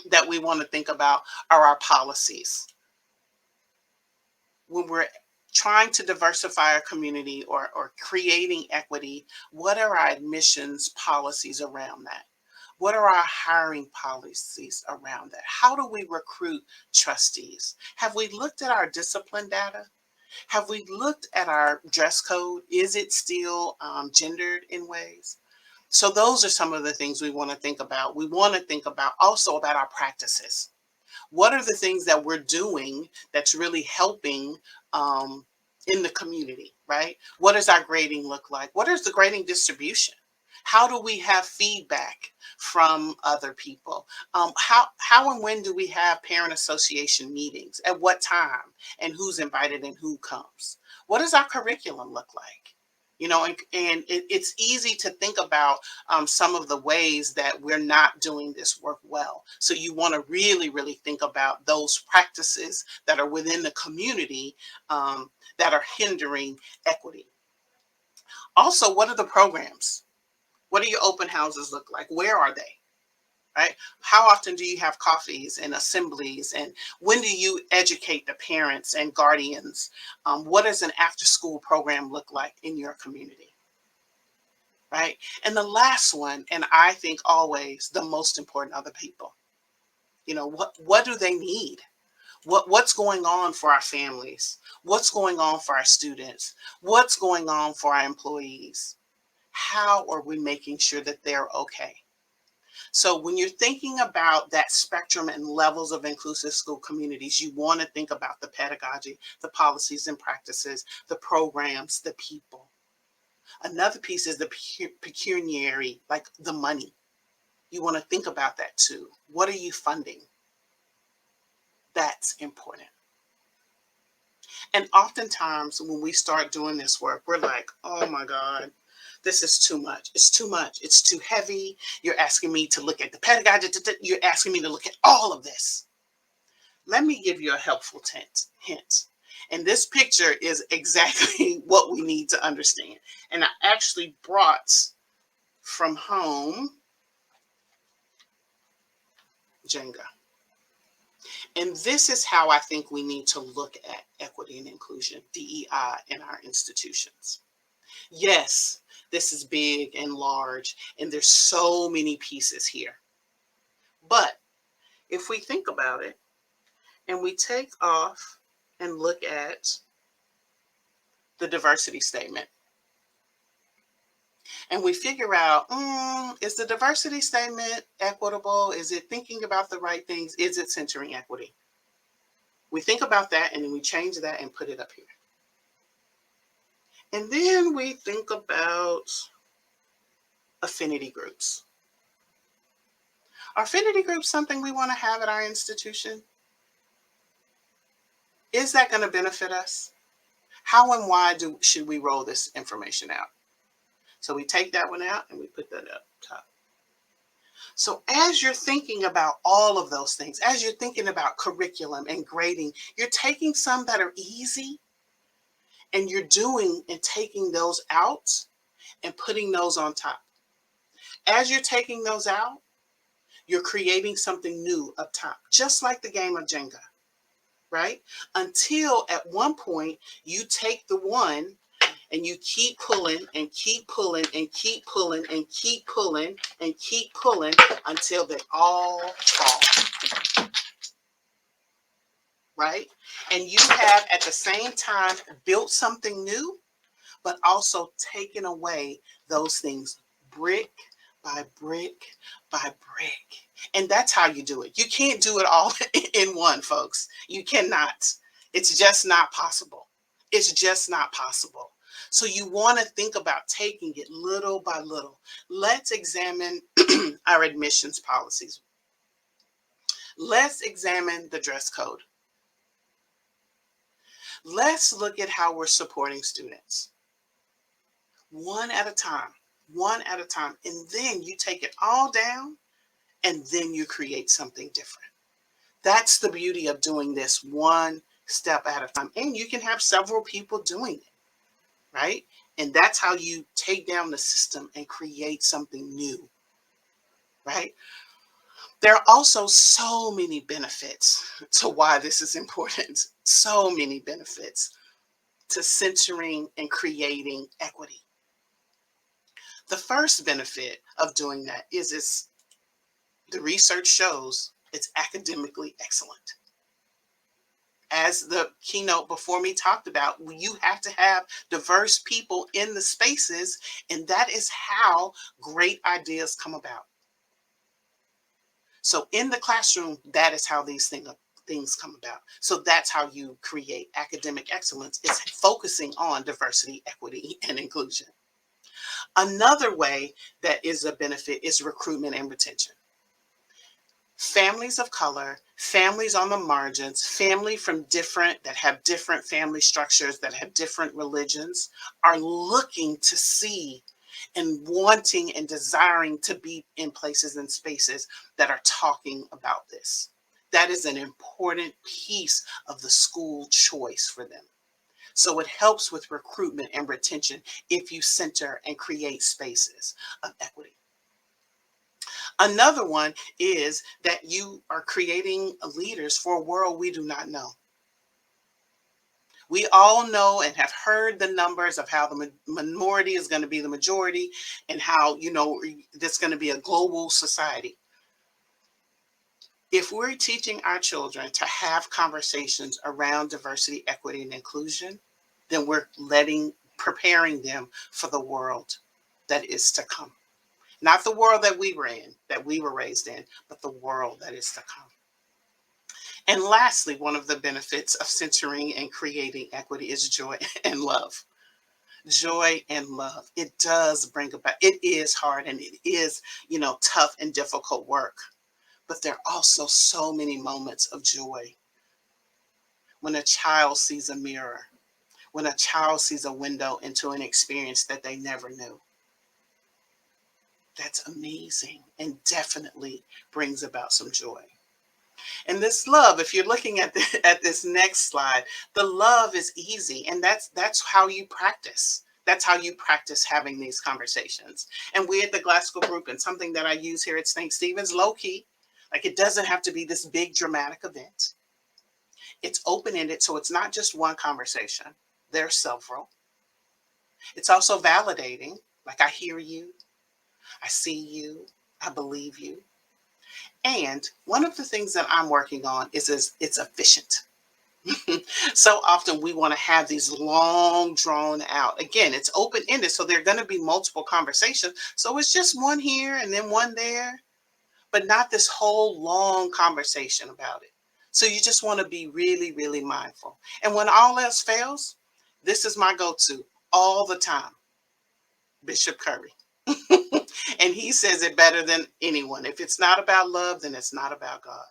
that we want to think about are our policies. When we're trying to diversify our community or creating equity, what are our admissions policies around that? What are our hiring policies around that? How do we recruit trustees? Have we looked at our discipline data? Have we looked at our dress code? Is it still gendered in ways? So those are some of the things we want to think about. We want to think about also about our practices. What are the things that we're doing that's really helping in the community, right? What does our grading look like? What is the grading distribution? How do we have feedback from other people? How and when do we have parent association meetings? At what time? And who's invited and who comes? What does our curriculum look like? You know, and it's easy to think about some of the ways that we're not doing this work well. So you want to really, really think about those practices that are within the community that are hindering equity. Also, what are the programs? What do your open houses look like? Where are they? Right? How often do you have coffees and assemblies? And when do you educate the parents and guardians? What does an after-school program look like in your community? Right? And the last one, and I think always the most important, are the people. You know, what do they need? What's going on for our families? What's going on for our students? What's going on for our employees? How are we making sure that they're okay? So when you're thinking about that spectrum and levels of inclusive school communities, you want to think about the pedagogy, the policies and practices, the programs, the people. Another piece is the pecuniary, like the money. You want to think about that too. What are you funding? That's important. And oftentimes when we start doing this work, we're like, oh my God, this is too much. It's too much. It's too heavy. You're asking me to look at the pedagogy. You're asking me to look at all of this. Let me give you a helpful hint. And this picture is exactly what we need to understand. And I actually brought from home Jenga. And this is how I think we need to look at equity and inclusion, DEI, in our institutions. Yes, this is big and large, and there's so many pieces here. But if we think about it, and we take off and look at the diversity statement, and we figure out, is the diversity statement equitable? Is it thinking about the right things? Is it centering equity? We think about that, and then we change that and put it up here. And then we think about affinity groups. Are affinity groups something we want to have at our institution? Is that going to benefit us? How and why should we roll this information out? So we take that one out and we put that up top. So as you're thinking about all of those things, as you're thinking about curriculum and grading, you're taking some that are easy and you're doing and taking those out and putting those on top. As you're taking those out, you're creating something new up top, just like the game of Jenga, right? Until at one point you take the one and you keep pulling and keep pulling and keep pulling and keep pulling and keep pulling until they all fall, right? And you have at the same time built something new, but also taken away those things brick by brick by brick. And that's how you do it. You can't do it all in one, folks. You cannot. It's just not possible. It's just not possible. So you want to think about taking it little by little. Let's examine our admissions policies. Let's examine the dress code. Let's look at how we're supporting students. One at a time. one at a time. And then you take it all down and then you create something different. That's the beauty of doing this one step at a time. And you can have several people doing it, right? And that's how you take down the system and create something new, right? There are also so many benefits to why this is important. So many benefits to centering and creating equity. The first benefit of doing that is the research shows it's academically excellent. As the keynote before me talked about, you have to have diverse people in the spaces, and that is how great ideas come about. So in the classroom, that is how these things come about. So that's how you create academic excellence, is focusing on diversity, equity, and inclusion. Another way that is a benefit is recruitment and retention. Families of color, families on the margins, family from that have different family structures, that have different religions, are looking to see and wanting and desiring to be in places and spaces that are talking about this. That is an important piece of the school choice for them. So it helps with recruitment and retention if you center and create spaces of equity. Another one is that you are creating leaders for a world we do not know. We all know and have heard the numbers of how the minority is going to be the majority, and how, this is going to be a global society. If we're teaching our children to have conversations around diversity, equity, and inclusion, then we're preparing them for the world that is to come. Not the world that we were in, that we were raised in, but the world that is to come. And lastly, one of the benefits of centering and creating equity is joy and love. Joy and love. It does bring about, it is hard, and it is, tough and difficult work. But there are also so many moments of joy. When a child sees a mirror, when a child sees a window into an experience that they never knew. That's amazing, and definitely brings about some joy. And this love, if you're looking at this next slide, the love is easy, and that's how you practice. That's how you practice having these conversations. And we at the Glasgow Group, and something that I use here at St. Stephen's, low key, like, it doesn't have to be this big dramatic event. It's open-ended, so it's not just one conversation. There are several. It's also validating, like, I hear you, I see you, I believe you. And one of the things that I'm working on is it's efficient. So often we want to have these long drawn out. Again, it's open-ended, so there are going to be multiple conversations. So it's just one here and then one there, but not this whole long conversation about it. So you just want to be really, really mindful. And when all else fails, this is my go-to all the time. Bishop Curry. And he says it better than anyone. If it's not about love, then it's not about God.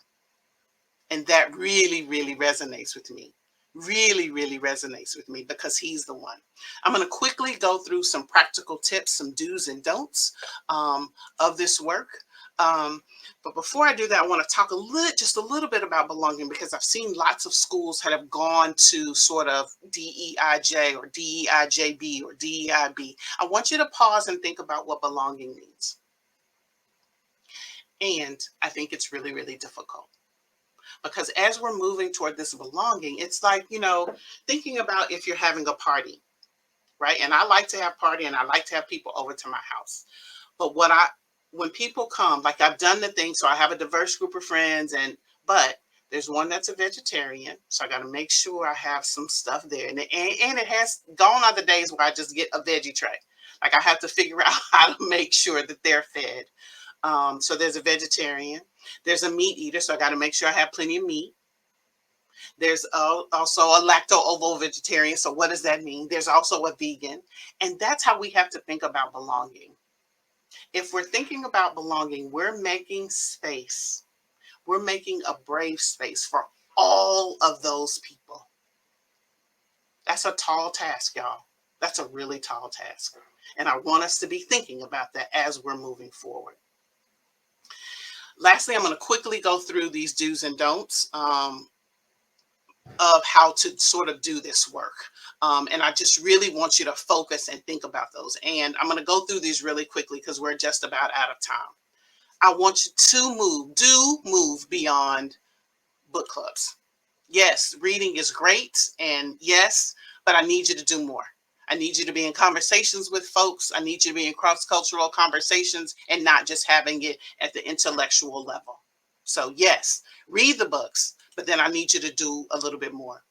And that really, really resonates with me. Really, really resonates with me, because he's the one. I'm going to quickly go through some practical tips, some do's and don'ts of this work. But before I do that, I want to talk just a little bit about belonging, because I've seen lots of schools that have gone to sort of DEIJ or DEIJB or DEIB. I want you to pause and think about what belonging means. And I think it's really, really difficult, because as we're moving toward this belonging, it's like, thinking about if you're having a party, right? And I like to have party, and I like to have people over to my house. But when people come, like, I've done the thing, so I have a diverse group of friends, but there's one that's a vegetarian, so I got to make sure I have some stuff there. And it has gone on the days where I just get a veggie tray. Like, I have to figure out how to make sure that they're fed. So there's a vegetarian, there's a meat eater, so I got to make sure I have plenty of meat. There's also a lacto-ovo vegetarian. So what does that mean? There's also a vegan. And that's how we have to think about belonging. If we're thinking about belonging, we're making space. We're making a brave space for all of those people. That's a tall task, y'all. That's a really tall task. And I want us to be thinking about that as we're moving forward. Lastly, I'm going to quickly go through these do's and don'ts of how to sort of do this work. And I just really want you to focus and think about those. And I'm going to go through these really quickly because we're just about out of time. I want you to move beyond book clubs. Yes, reading is great. And yes, but I need you to do more. I need you to be in conversations with folks. I need you to be in cross-cultural conversations and not just having it at the intellectual level. So yes, read the books, but then I need you to do a little bit more.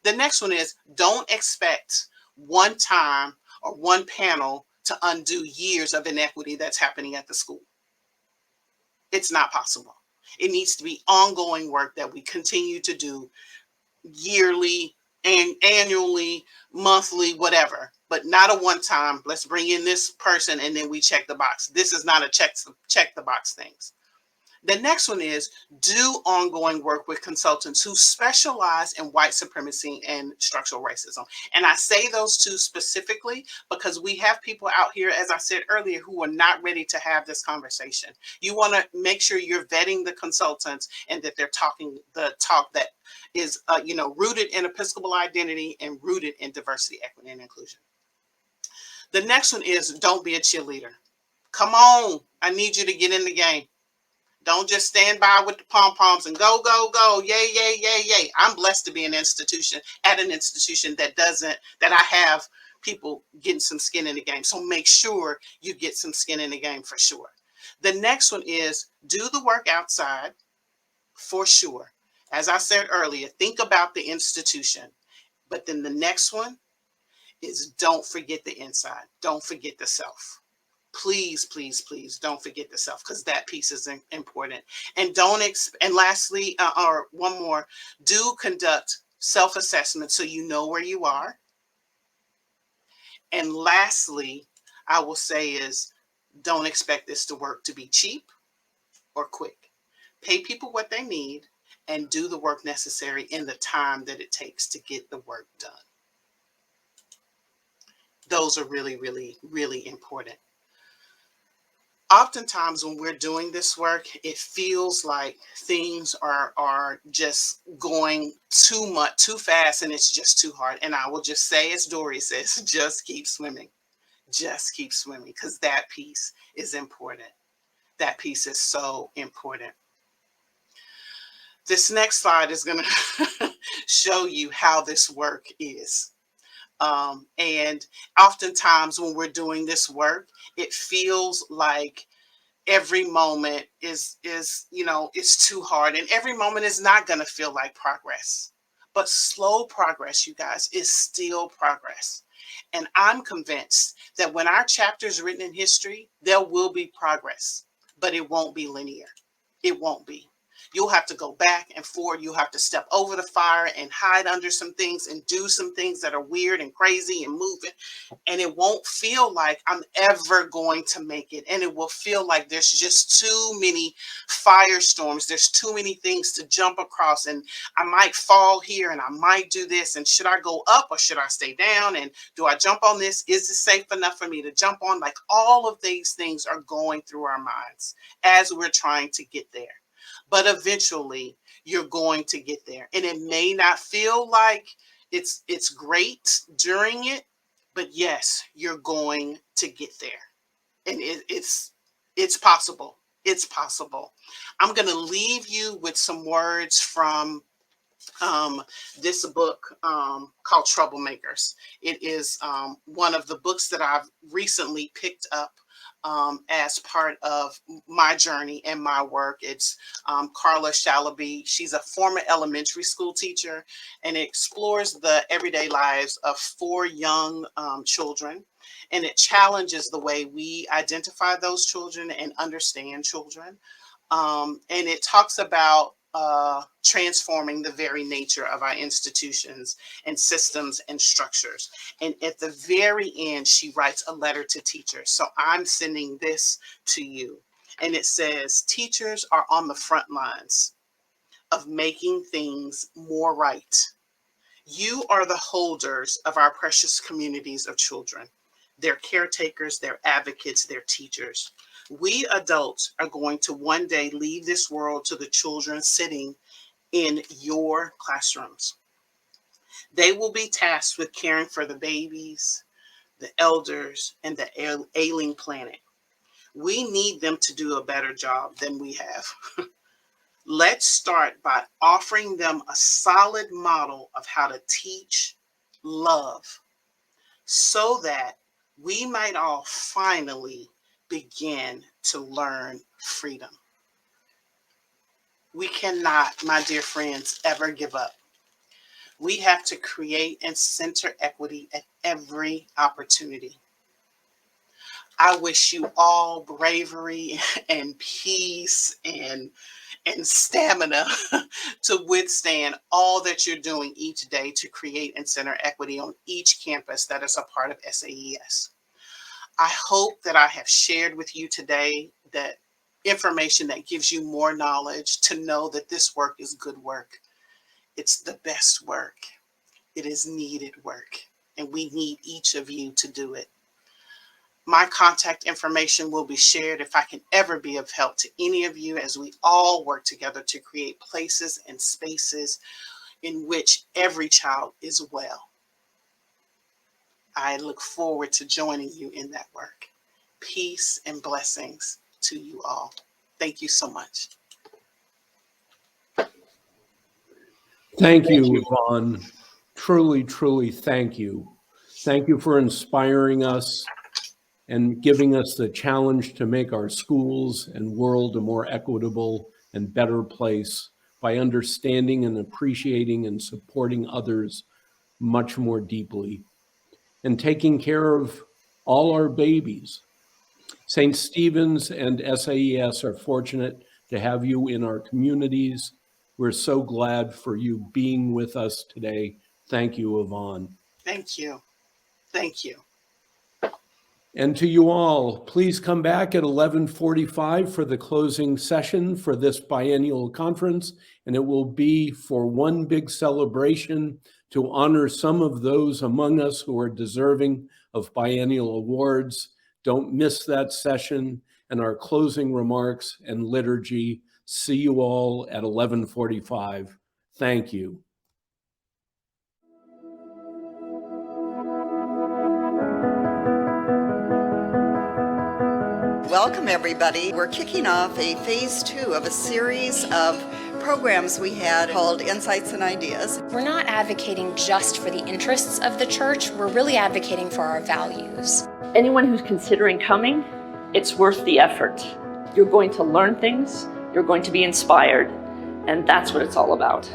The next one is don't expect one time or one panel to undo years of inequity that's happening at the school. It's not possible. It needs to be ongoing work that we continue to do yearly and annually, monthly, whatever, but not a one time. Let's bring in this person and then we check the box. This is not a check the box things. The next one is do ongoing work with consultants who specialize in white supremacy and structural racism. And I say those two specifically because we have people out here, as I said earlier, who are not ready to have this conversation. You want to make sure you're vetting the consultants and that they're talking the talk that is, rooted in Episcopal identity and rooted in diversity, equity, and inclusion. The next one is don't be a cheerleader. Come on, I need you to get in the game. Don't just stand by with the pom-poms and go, go, go, yay, yay, yay, yay. I'm blessed to be at an institution that I have people getting some skin in the game. So make sure you get some skin in the game for sure. The next one is do the work outside for sure. As I said earlier, think about the institution. But then the next one is don't forget the inside. Don't forget the self. Please, please, please don't forget the self because that piece is important. And and lastly, or one more, do conduct self-assessment so you know where you are. And lastly, I will say is don't expect this to work to be cheap or quick. Pay people what they need and do the work necessary in the time that it takes to get the work done. Those are really, really, really important. Oftentimes when we're doing this work, it feels like things are just going too much, too fast, and it's just too hard. And I will just say, as Dory says, just keep swimming. Just keep swimming because that piece is important. That piece is so important. This next slide is going to show you how this work is. And oftentimes when we're doing this work, it feels like every moment is it's too hard, and every moment is not going to feel like progress. But slow progress, you guys, is still progress. And I'm convinced that when our chapter is written in history, there will be progress, but it won't be linear. It won't be. You'll have to go back and forth. You'll have to step over the fire and hide under some things and do some things that are weird and crazy and moving. And it won't feel like I'm ever going to make it. And it will feel like there's just too many firestorms. There's too many things to jump across. And I might fall here and I might do this. And should I go up or should I stay down? And do I jump on this? Is it safe enough for me to jump on? Like all of these things are going through our minds as we're trying to get there. But eventually you're going to get there. And it may not feel like it's great during it, but yes, you're going to get there. And it's possible. It's possible. I'm going to leave you with some words from this book called Troublemakers. It is one of the books that I've recently picked up as part of my journey and my work. It's Carla Shalaby. She's a former elementary school teacher, and it explores the everyday lives of 4 young children. And it challenges the way we identify those children and understand children. And it talks about transforming the very nature of our institutions and systems and structures. And at the very end, she writes a letter to teachers. So I'm sending this to you. And it says, teachers are on the front lines of making things more right. You are the holders of our precious communities of children. their caretakers, their advocates, their teachers. We adults are going to one day leave this world to the children sitting in your classrooms. They will be tasked with caring for the babies, the elders, and the ailing planet. We need them to do a better job than we have. Let's start by offering them a solid model of how to teach love so that we might all finally begin to learn freedom. We cannot, my dear friends, ever give up. We have to create and center equity at every opportunity. I wish you all bravery and peace and stamina to withstand all that you're doing each day to create and center equity on each campus that is a part of SAES. I hope that I have shared with you today that information that gives you more knowledge to know that this work is good work. It's the best work. It is needed work, and we need each of you to do it. My contact information will be shared if I can ever be of help to any of you as we all work together to create places and spaces in which every child is well. I look forward to joining you in that work. Peace and blessings to you all. Thank you so much. Thank you, Yvonne. Truly, truly thank you. Thank you for inspiring us and giving us the challenge to make our schools and world a more equitable and better place by understanding and appreciating and supporting others much more deeply and taking care of all our babies. St. Stephen's and SAES are fortunate to have you in our communities. We're so glad for you being with us today. Thank you, Yvonne. Thank you. Thank you. And to you all, please come back at 11:45 for the closing session for this biennial conference, and it will be for one big celebration to honor some of those among us who are deserving of biennial awards. Don't miss that session and our closing remarks and liturgy. See you all at 11:45. Thank you. Welcome, everybody. We're kicking off a phase 2 of a series of programs we had called Insights and Ideas. We're not advocating just for the interests of the church, we're really advocating for our values. Anyone who's considering coming, it's worth the effort. You're going to learn things, you're going to be inspired, and that's what it's all about.